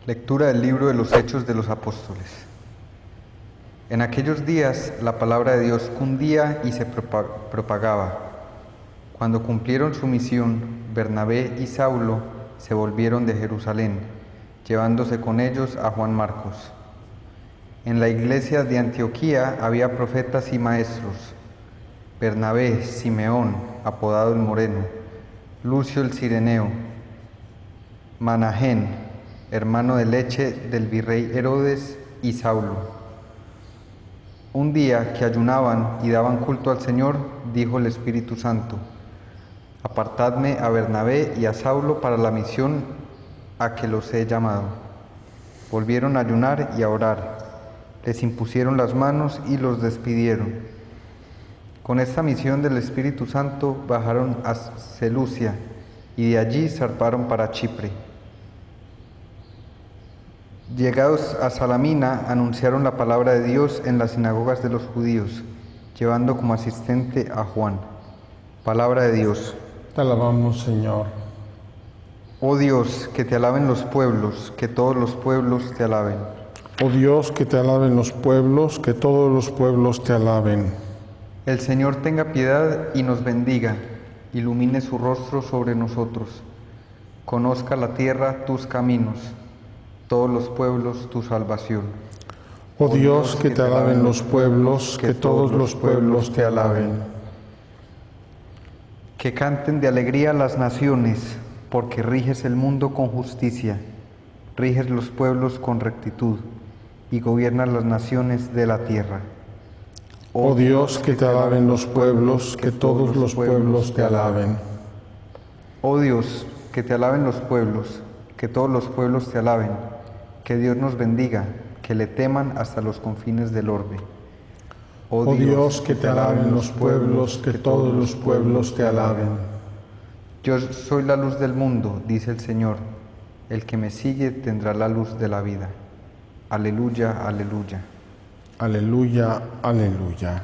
Lectura del libro de los Hechos de los Apóstoles. En aquellos días la palabra de Dios cundía y se propagaba. Cuando cumplieron su misión, Bernabé y Saulo se volvieron de Jerusalén, llevándose con ellos a Juan Marcos. En la iglesia de Antioquía había profetas y maestros: Bernabé, Simeón, apodado el Moreno, Lucio el Cireneo, Manahén, hermano de leche del virrey Herodes, y Saulo. Un día que ayunaban y daban culto al Señor, dijo el Espíritu Santo: Apartadme a Bernabé y a Saulo para la misión a que los he llamado. Volvieron a ayunar y a orar. Les impusieron las manos y los despidieron. Con esta misión del Espíritu Santo bajaron a Seleucia y de allí zarparon para Chipre. Llegados a Salamina, anunciaron la palabra de Dios en las sinagogas de los judíos, llevando como asistente a Juan. Palabra de Dios. Te alabamos, Señor. Oh Dios, que te alaben los pueblos, que todos los pueblos te alaben. Oh Dios, que te alaben los pueblos, que todos los pueblos te alaben. El Señor tenga piedad y nos bendiga, ilumine su rostro sobre nosotros. Conozca la tierra tus caminos, todos los pueblos tu salvación. Oh Dios, que te alaben los pueblos, que todos los pueblos te alaben. Que canten de alegría las naciones, porque riges el mundo con justicia, riges los pueblos con rectitud, y gobiernas las naciones de la tierra. Oh Dios, que te alaben los pueblos, que todos los pueblos te alaben. Oh Dios, que te alaben los pueblos, que todos los pueblos te alaben. Que Dios nos bendiga, que le teman hasta los confines del orbe. Oh Dios, que te alaben los pueblos, que todos los pueblos te alaben. Yo soy la luz del mundo, dice el Señor. El que me sigue tendrá la luz de la vida. Aleluya, aleluya. Aleluya, aleluya.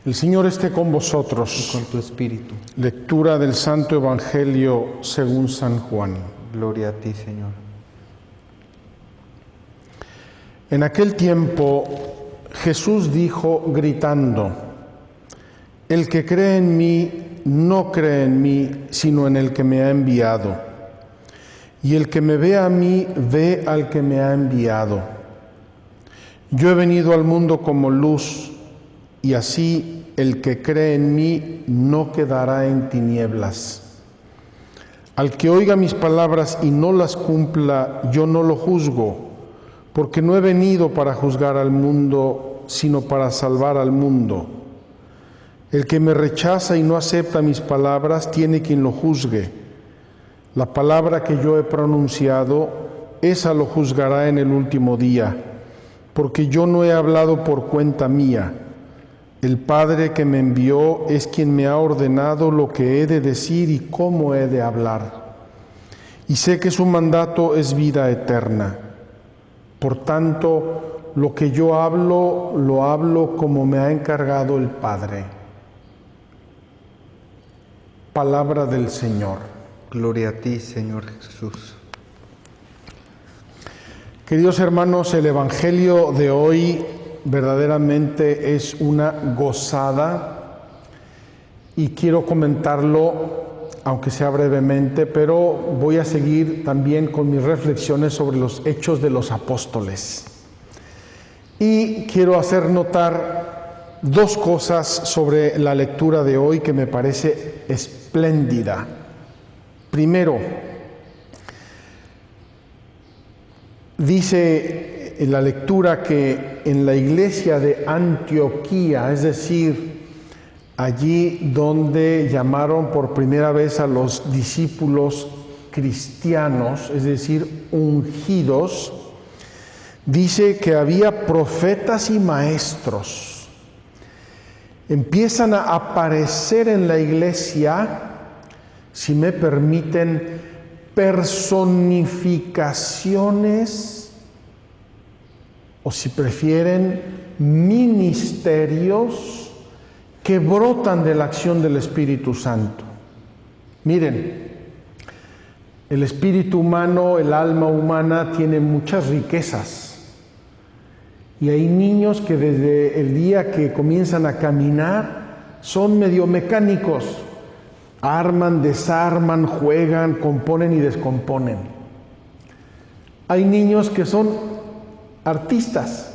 El Señor esté con vosotros. Y con tu espíritu. Lectura del Santo Evangelio según San Juan. Gloria a ti, Señor. En aquel tiempo Jesús dijo gritando: El que cree en mí no cree en mí, sino en el que me ha enviado. Y el que me ve a mí ve al que me ha enviado. Yo he venido al mundo como luz, y así el que cree en mí no quedará en tinieblas. Al que oiga mis palabras y no las cumpla, yo no lo juzgo, porque no he venido para juzgar al mundo, sino para salvar al mundo. El que me rechaza y no acepta mis palabras, tiene quien lo juzgue. La palabra que yo he pronunciado, esa lo juzgará en el último día, porque yo no he hablado por cuenta mía. El Padre que me envió es quien me ha ordenado lo que he de decir y cómo he de hablar. Y sé que su mandato es vida eterna. Por tanto, lo que yo hablo, lo hablo como me ha encargado el Padre. Palabra del Señor. Gloria a ti, Señor Jesús. Queridos hermanos, el Evangelio de hoy verdaderamente es una gozada y quiero comentarlo, aunque sea brevemente, pero voy a seguir también con mis reflexiones sobre los hechos de los apóstoles. Y quiero hacer notar dos cosas sobre la lectura de hoy que me parece espléndida. Primero, dice en la lectura que en la iglesia de Antioquía, es decir, allí donde llamaron por primera vez a los discípulos cristianos, es decir, ungidos, dice que había profetas y maestros. Empiezan a aparecer en la iglesia si me permiten, personificaciones, o si prefieren, ministerios que brotan de la acción del Espíritu Santo. Miren, el espíritu humano, el alma humana tiene muchas riquezas. Y hay niños que desde el día que comienzan a caminar son medio mecánicos. Arman, desarman, juegan, componen y descomponen. Hay niños que son artistas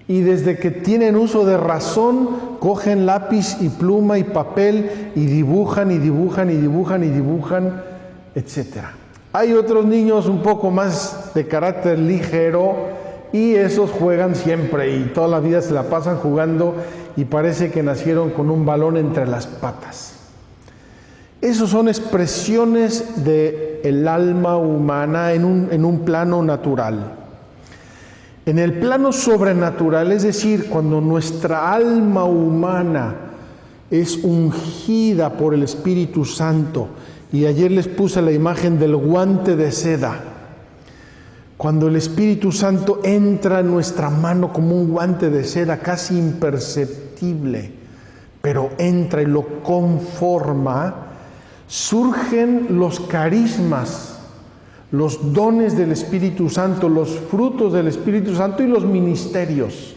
y desde que tienen uso de razón cogen lápiz y pluma y papel y dibujan y dibujan y dibujan y dibujan, etc. Hay otros niños un poco más de carácter ligero y esos juegan siempre y toda la vida se la pasan jugando y parece que nacieron con un balón entre las patas. Esos son expresiones del alma humana en un plano natural. En el plano sobrenatural, es decir, cuando nuestra alma humana es ungida por el Espíritu Santo, y ayer les puse la imagen del guante de seda, cuando el Espíritu Santo entra en nuestra mano como un guante de seda casi imperceptible, pero entra y lo conforma, surgen los carismas, los dones del Espíritu Santo, los frutos del Espíritu Santo y los ministerios.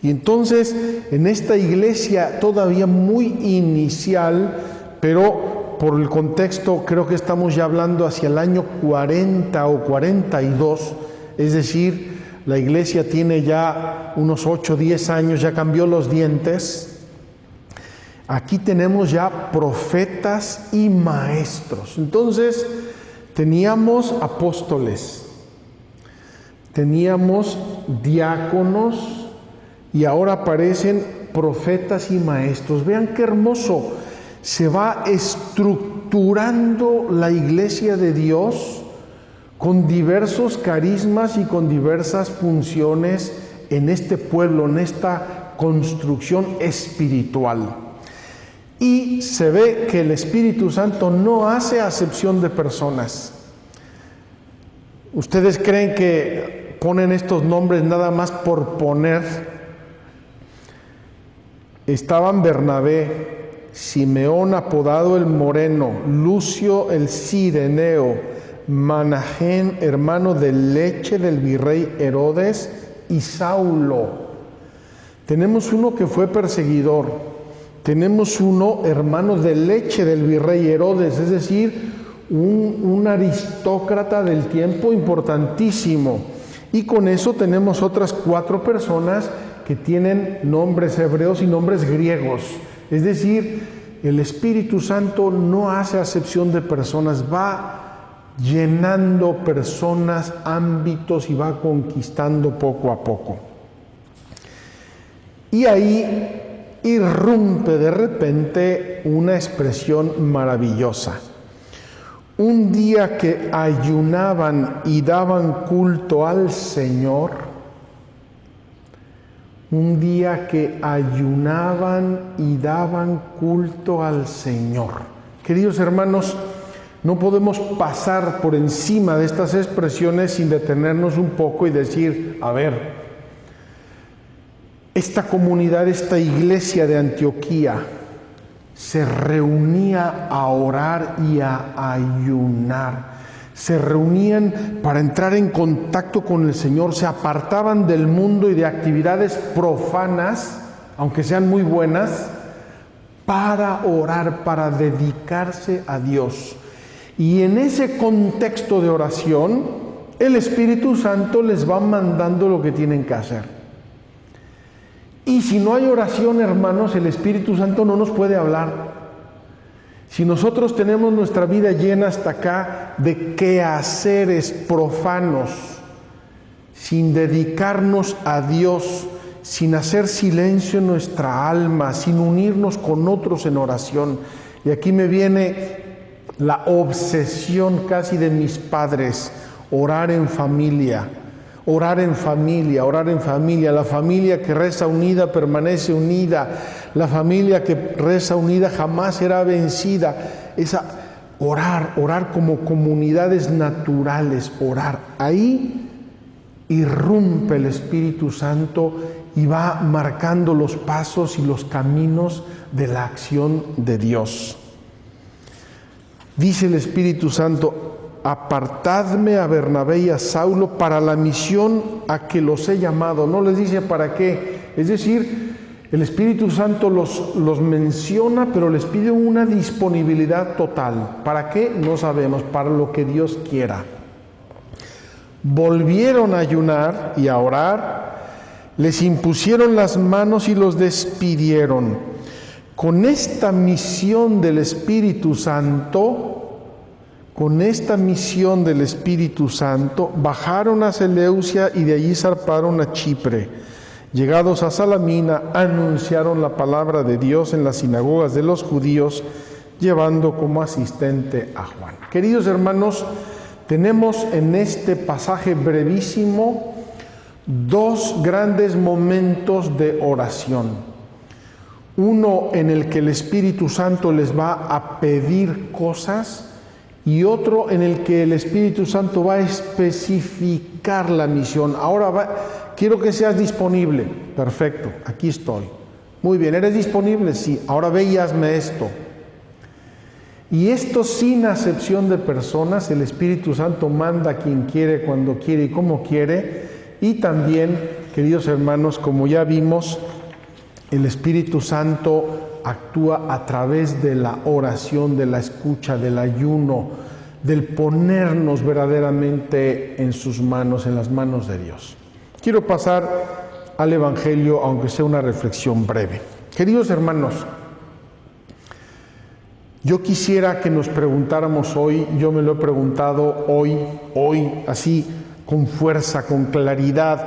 Y entonces, en esta iglesia todavía muy inicial, pero por el contexto creo que estamos ya hablando hacia el año 40 o 42, es decir, la iglesia tiene ya unos 8 o 10 años, ya cambió los dientes. Aquí tenemos ya profetas y maestros. Entonces, teníamos apóstoles, teníamos diáconos y ahora aparecen profetas y maestros. Vean qué hermoso. Se va estructurando la iglesia de Dios con diversos carismas y con diversas funciones en este pueblo, en esta construcción espiritual. Y se ve que el Espíritu Santo no hace acepción de personas. ¿Ustedes creen que ponen estos nombres nada más por poner? Estaban Bernabé, Simeón apodado el Moreno, Lucio el Cireneo, Manahén, hermano de leche del virrey Herodes, y Saulo. Tenemos uno que fue perseguidor. Tenemos uno hermano de leche del virrey Herodes, es decir, un aristócrata del tiempo importantísimo. Y con eso tenemos otras 4 personas que tienen nombres hebreos y nombres griegos. Es decir, el Espíritu Santo no hace acepción de personas, va llenando personas, ámbitos y va conquistando poco a poco. Y ahí irrumpe de repente una expresión maravillosa. Un día que ayunaban y daban culto al Señor, un día que ayunaban y daban culto al Señor. Queridos hermanos, no podemos pasar por encima de estas expresiones sin detenernos un poco y decir, a ver, esta comunidad, esta iglesia de Antioquía se reunía a orar y a ayunar. Se reunían para entrar en contacto con el Señor, se apartaban del mundo y de actividades profanas, aunque sean muy buenas, para orar, para dedicarse a Dios. Y en ese contexto de oración, el Espíritu Santo les va mandando lo que tienen que hacer. Y si no hay oración, hermanos, el Espíritu Santo no nos puede hablar. Si nosotros tenemos nuestra vida llena hasta acá de quehaceres profanos, sin dedicarnos a Dios, sin hacer silencio en nuestra alma, sin unirnos con otros en oración, y aquí me viene la obsesión casi de mis padres, orar en familia, Orar en familia, la familia que reza unida permanece unida, la familia que reza unida jamás será vencida. Orar como comunidades naturales, orar. Ahí irrumpe el Espíritu Santo y va marcando los pasos y los caminos de la acción de Dios. Dice el Espíritu Santo: apartadme a Bernabé y a Saulo para la misión a que los he llamado. No les dice para qué. Es decir, el Espíritu Santo los menciona, pero les pide una disponibilidad total. ¿Para qué? No sabemos, para lo que Dios quiera. Volvieron a ayunar y a orar, les impusieron las manos y los despidieron. Con esta misión del Espíritu Santo, bajaron a Seleucia y de allí zarparon a Chipre. Llegados a Salamina, anunciaron la palabra de Dios en las sinagogas de los judíos, llevando como asistente a Juan. Queridos hermanos, tenemos en este pasaje brevísimo dos grandes momentos de oración. Uno en el que el Espíritu Santo les va a pedir cosas, y otro en el que el Espíritu Santo va a especificar la misión. Quiero que seas disponible. Perfecto, aquí estoy. Muy bien, ¿eres disponible? Sí. Ahora ve y hazme esto. Y esto sin acepción de personas. El Espíritu Santo manda a quien quiere, cuando quiere y como quiere. Y también, queridos hermanos, como ya vimos, el Espíritu Santo actúa a través de la oración, de la escucha, del ayuno, del ponernos verdaderamente en sus manos, en las manos de Dios. Quiero pasar al Evangelio, aunque sea una reflexión breve. Queridos hermanos, yo quisiera que nos preguntáramos hoy, yo me lo he preguntado hoy, así, con fuerza, con claridad,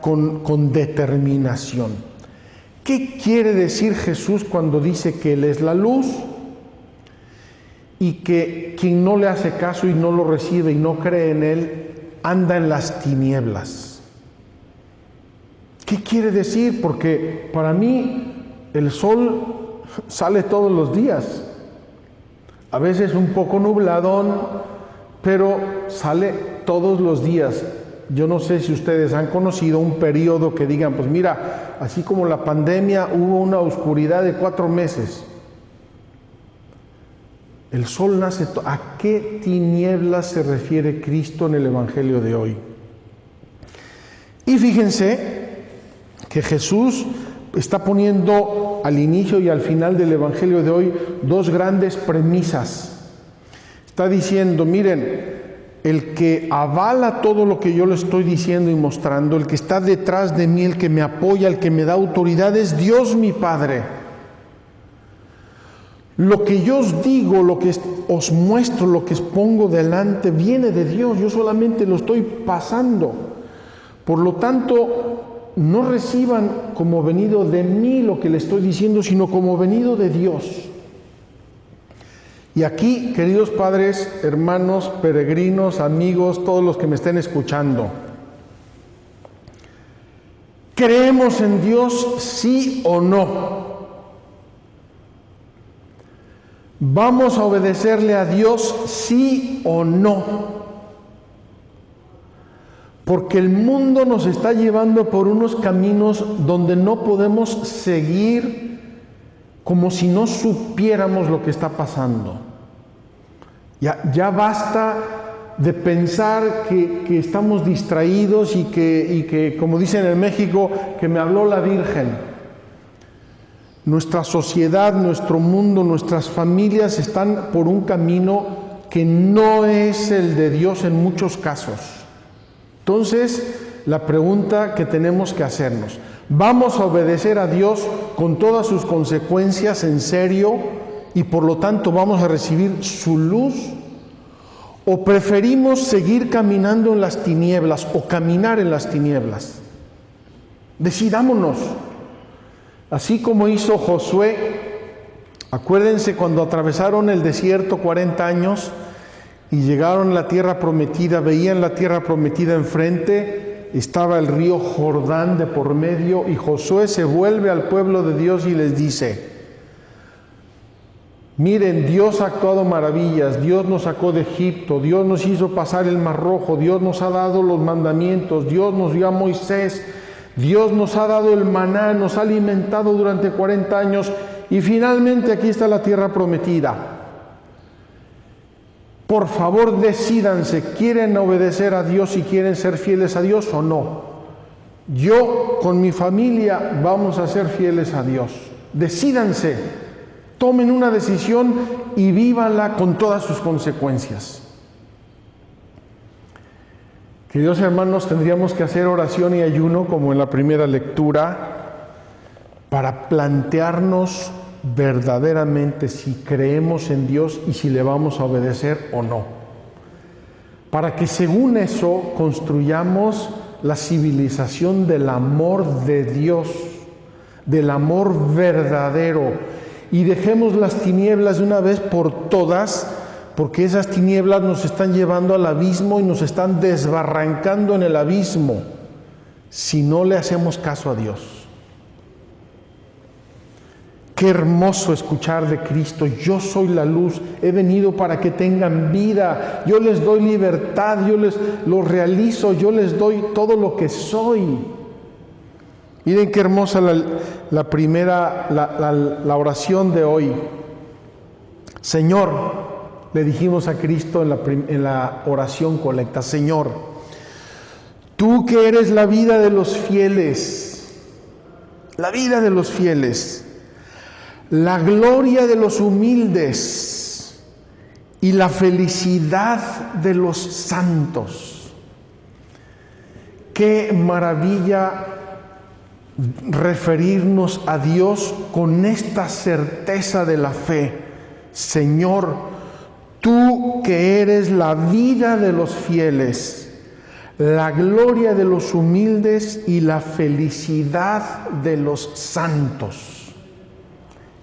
con determinación. ¿Qué quiere decir Jesús cuando dice que Él es la luz y que quien no le hace caso y no lo recibe y no cree en Él anda en las tinieblas? ¿Qué quiere decir? Porque para mí el sol sale todos los días, a veces un poco nubladón, pero sale todos los días. Yo no sé si ustedes han conocido un periodo que digan, pues mira, así como la pandemia hubo una oscuridad de 4 meses. El sol nace. ¿A qué tinieblas se refiere Cristo en el Evangelio de hoy? Y fíjense que Jesús está poniendo al inicio y al final del Evangelio de hoy dos grandes premisas. Está diciendo, miren, el que avala todo lo que yo le estoy diciendo y mostrando, el que está detrás de mí, el que me apoya, el que me da autoridad, es Dios mi Padre. Lo que yo os digo, lo que os muestro, lo que os pongo delante, viene de Dios. Yo solamente lo estoy pasando. Por lo tanto, no reciban como venido de mí lo que le estoy diciendo, sino como venido de Dios. Y aquí, queridos padres, hermanos, peregrinos, amigos, todos los que me estén escuchando, ¿creemos en Dios, sí o no? ¿Vamos a obedecerle a Dios, sí o no? Porque el mundo nos está llevando por unos caminos donde no podemos seguir como si no supiéramos lo que está pasando. Ya basta de pensar que estamos distraídos y que, como dicen en México, que me habló la Virgen. Nuestra sociedad, nuestro mundo, nuestras familias están por un camino que no es el de Dios en muchos casos. Entonces, la pregunta que tenemos que hacernos: ¿vamos a obedecer a Dios con todas sus consecuencias en serio y por lo tanto vamos a recibir su luz? ¿O preferimos seguir caminando en las tinieblas o caminar en las tinieblas? Decidámonos. Así como hizo Josué, acuérdense cuando atravesaron el desierto 40 años y llegaron a la tierra prometida, veían la tierra prometida enfrente, estaba el río Jordán de por medio y Josué se vuelve al pueblo de Dios y les dice: miren, Dios ha actuado maravillas, Dios nos sacó de Egipto, Dios nos hizo pasar el Mar Rojo, Dios nos ha dado los mandamientos, Dios nos dio a Moisés, Dios nos ha dado el maná, nos ha alimentado durante 40 años y finalmente aquí está la tierra prometida. Por favor, decídanse, ¿quieren obedecer a Dios y quieren ser fieles a Dios o no? Yo con mi familia vamos a ser fieles a Dios. Decídanse, tomen una decisión y vívanla con todas sus consecuencias. Queridos hermanos, tendríamos que hacer oración y ayuno como en la primera lectura para plantearnos verdaderamente si creemos en Dios y si le vamos a obedecer o no. Para que según eso construyamos la civilización del amor de Dios, del amor verdadero, y dejemos las tinieblas de una vez por todas, porque esas tinieblas nos están llevando al abismo y nos están desbarrancando en el abismo si no le hacemos caso a Dios. Qué hermoso escuchar de Cristo: yo soy la luz, he venido para que tengan vida, yo les doy libertad, yo les lo realizo, yo les doy todo lo que soy. Miren qué hermosa la oración de hoy. Señor, le dijimos a Cristo en la oración colecta: Señor, tú que eres la vida de los fieles, la vida de los fieles, la gloria de los humildes y la felicidad de los santos. Qué maravilla referirnos a Dios con esta certeza de la fe. Señor, tú que eres la vida de los fieles, la gloria de los humildes y la felicidad de los santos.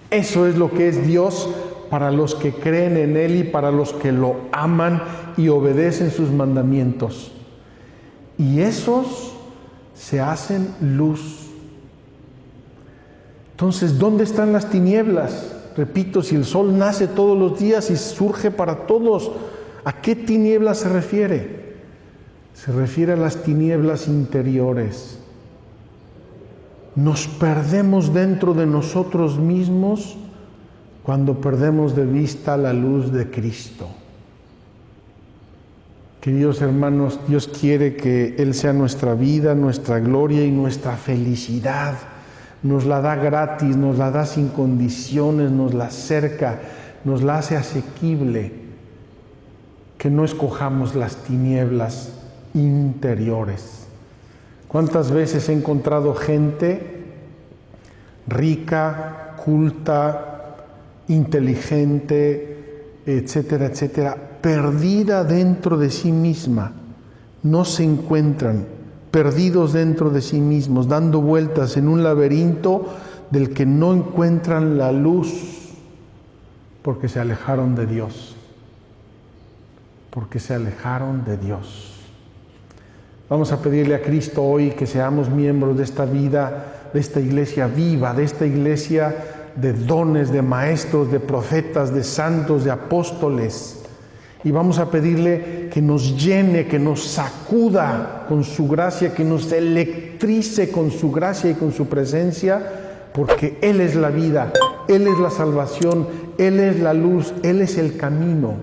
Eso es lo que es Dios para los que creen en Él y para los que lo aman y obedecen sus mandamientos. Y esos se hacen luz. Entonces, ¿dónde están las tinieblas? Repito, si el sol nace todos los días y surge para todos, ¿a qué tinieblas se refiere? Se refiere a las tinieblas interiores. Nos perdemos dentro de nosotros mismos cuando perdemos de vista la luz de Cristo. Queridos hermanos, Dios quiere que Él sea nuestra vida, nuestra gloria y nuestra felicidad. Nos la da gratis, nos la da sin condiciones, nos la acerca, nos la hace asequible. Que no escojamos las tinieblas interiores. ¿Cuántas veces he encontrado gente rica, culta, inteligente, etcétera, etcétera, perdida dentro de sí misma? No se encuentran, perdidos dentro de sí mismos, dando vueltas en un laberinto del que no encuentran la luz, porque se alejaron de Dios. Porque se alejaron de Dios. Vamos a pedirle a Cristo hoy que seamos miembros de esta vida, de esta iglesia viva, de esta iglesia de dones, de maestros, de profetas, de santos, de apóstoles. Y vamos a pedirle que nos llene, que nos sacuda con su gracia, que nos electrice con su gracia y con su presencia, porque Él es la vida, Él es la salvación, Él es la luz, Él es el camino.